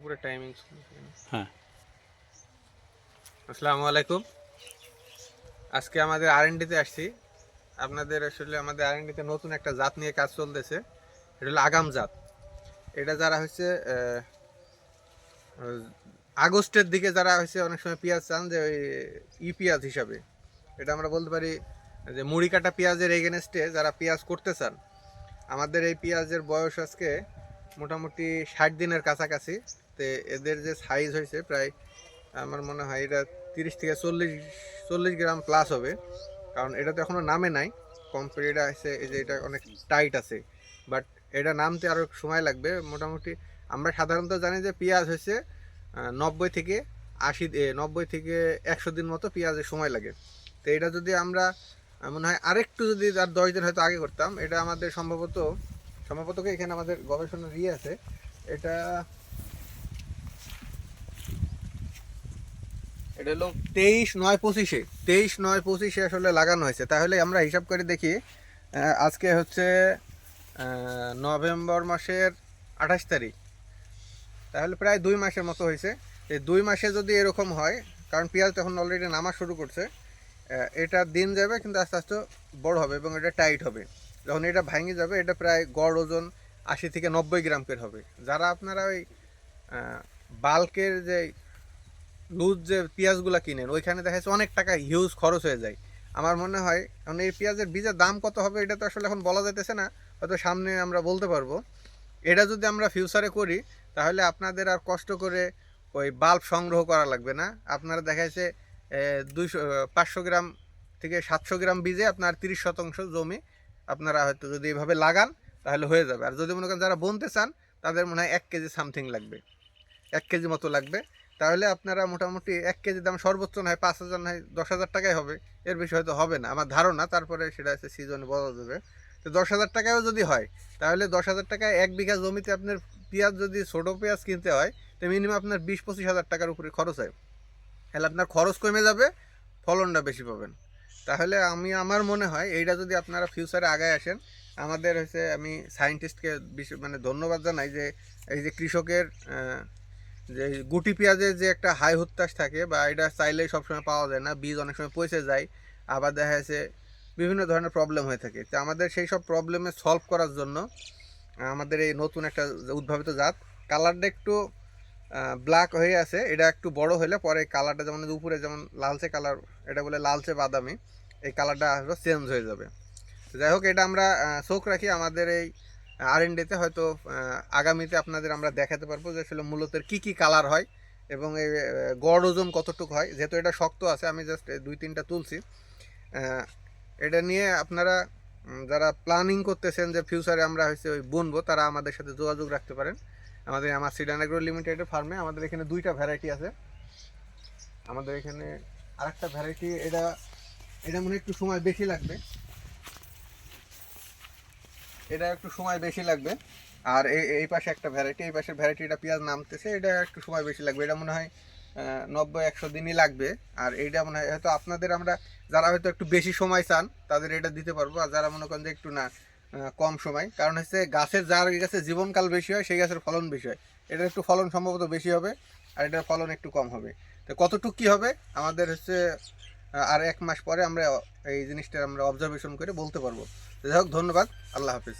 পুরো টাইমিং। হ্যাঁ। আসসালামু আলাইকুম। আজকে আমাদের আরএনডিতে আসছি। আপনাদের আসলে আমাদের আরএনডিতে নতুন একটা জাত নিয়ে কাজ চলতেছে। এটা হলো আগাম জাত। এটা যারা হচ্ছে আগস্টের দিকে যারা হচ্ছে অনেক সময় পেঁয়াজ চান যে ওই পেঁয়াজ হিসাবে, এটা আমরা বলতে পারি যে মুড়ি কাটা পেঁয়াজের এগেনস্টে যারা পেঁয়াজ করতে চান। আমাদের এই পেঁয়াজের বয়স আজকে মোটামুটি 60 দিনের কাছাকাছি। তো এদের যে সাইজ হয়েছে প্রায় আমার মনে হয় এটা 30 থেকে 40 গ্রাম প্লাস হবে, কারণ এটা তো এখনো নামে নাই। কমপ্লিট এটা আছে, এই যে এটা অনেক টাইট আছে, বাট এটা নামতে আরও সময় লাগবে। মোটামুটি আমরা সাধারণত জানি যে পেঁয়াজ হচ্ছে 90 থেকে 80, 90 থেকে 100 দিন মতো পেঁয়াজের সময় লাগে। তো এটা যদি আমরা মনে হয় আরেকটু যদি আর 10 দিন হয়তো আগে করতাম, এটা আমাদের সম্ভবত এখানে আমাদের গবেষণার আছে। এটা এটা হলো 23/9/25 আসলে লাগানো হয়েছে। তাহলে আমরা হিসাব করে দেখি, আজকে হচ্ছে নভেম্বর মাসের 28 তারিখ, তাহলে প্রায় 2 মাসের মতো হয়েছে। এই 2 মাসে যদি এরকম হয়, কারণ পেঁয়াজ তখন অলরেডি নামা শুরু করছে, এটা দিন যাবে কিন্তু আস্তে আস্তে বড় হবে এবং এটা টাইট হবে। যখন এটা ভাঙে যাবে, এটা প্রায় গড় ওজন 80 থেকে 90 গ্রামের হবে। যারা আপনারা ওই বাল্কের যে লুজ যে পেঁয়াজগুলো কিনেন, ওইখানে দেখা যাচ্ছে অনেক টাকা হিউজ খরচ হয়ে যায়। আমার মনে হয় কারণ এই পেঁয়াজের বীজের দাম কত হবে এটা তো আসলে এখন বলা যাইতেছে না, হয়তো সামনে আমরা বলতে পারবো। এটা যদি আমরা ফিউচারে করি, তাহলে আপনাদের আর কষ্ট করে ওই বাল্ব সংগ্রহ করা লাগবে না। আপনারা দেখা যাচ্ছে 500 গ্রাম থেকে 700 গ্রাম বীজে আপনার 30% জমি আপনারা হয়তো যদি এভাবে লাগান তাহলে হয়ে যাবে। আর যদি মনে করেন যারা বুনতে চান, তাদের মনে হয় 1 কেজি সামথিং লাগবে, 1 কেজি মতো লাগবে। তাহলে আপনারা মোটামুটি 1 কেজি দাম সর্বোচ্চ নয় 5,000, নয় 10,000 টাকাই হবে, এর বেশি হয়তো হবে না আমার ধারণা। তারপরে সেটা হচ্ছে সিজনে বলা যাবে। তো 10,000 টাকাও যদি হয়, তাহলে 10,000 টাকায় 1 বিঘা জমিতে আপনার পেঁয়াজ যদি ছোটো পেঁয়াজ কিনতে হয়, তো মিনিমাম আপনার 20-25 হাজার টাকার উপরে খরচ হয়। তাহলে আপনার খরচ কমে যাবে, ফলনটা বেশি পাবেন। তাহলে আমার মনে হয় এইটা যদি আপনারা ফিউচারে আগায় আসেন, আমাদের হচ্ছে আমি সায়েন্টিস্টকে মানে ধন্যবাদ জানাই যে এই যে কৃষকের যে গুটি পেঁয়াজের যে একটা হাই হুত্তাশ থাকে, বা এটা চাইলেই সবসময় পাওয়া যায় না, বীজ অনেক সময় পচে যায়, আবার দেখা যাচ্ছে বিভিন্ন ধরনের প্রবলেম হয়ে থাকে। তো আমাদের সেই সব প্রবলেমে সলভ করার জন্য আমাদের এই নতুন একটা উদ্ভাবিত জাত, কালারটা একটু ব্ল্যাক হয়ে আছে, এটা একটু বড় হলে পরে কালারটা যেমন উপরে যেমন লালচে কালার, এটা বলে লালচে বাদামি, এই কালারটা আসলে চেঞ্জ হয়ে যাবে। যাই হোক, এটা আমরা চোখ রাখি আমাদের এই আরএনডিতে, হয়তো আগামীতে আপনাদের আমরা দেখাতে পারবো যে আসলে মূলত কী কী কালার হয় এবং এই গড় ওজন কতটুকু হয়। যেহেতু এটা শক্ত আছে, আমি জাস্ট 2-3টা তুলছি। এটা নিয়ে আপনারা যারা প্ল্যানিং করতেছেন যে ফিউচারে আমরা হচ্ছে ওই বুনবো, তারা আমাদের সাথে যোগাযোগ রাখতে পারেন। আমার সিডান এগ্রো লিমিটেডের ফার্মে আমাদের এখানে 2টা ভ্যারাইটি আছে। আমাদের এখানে আরেকটা ভ্যারাইটি, এটা এটা মনে একটু সময় বেশি লাগবে, এটা একটু সময় বেশি লাগবে। আর এই পাশে একটা ভ্যারাইটি, এই পাশের ভ্যারাইটিটা পেঁয়াজ নামতেছে, এটা একটু সময় বেশি লাগবে, এটা মনে হয় 90-100 দিনই লাগবে। আর এইটা মনে হয় হয়তো আপনাদের আমরা যারা হয়তো একটু বেশি সময় চান তাদের এটা দিতে পারবো, আর যারা মনে করেন যে একটু না কম সময়, কারণ হচ্ছে গাছের যার গাছের জীবনকাল বেশি হয় সেই গাছের ফলন বেশি হয়। এটা একটু ফলন সম্ভবত বেশি হবে, আর এটার ফলন একটু কম হবে। তো কতটুকু কী হবে আমাদের হচ্ছে আর 1 মাস পরে আমরা এই জিনিসটা আমরা অবজারভেশন করে বলতে পারবো। যাই হোক, ধন্যবাদ। আল্লাহ হাফিজ।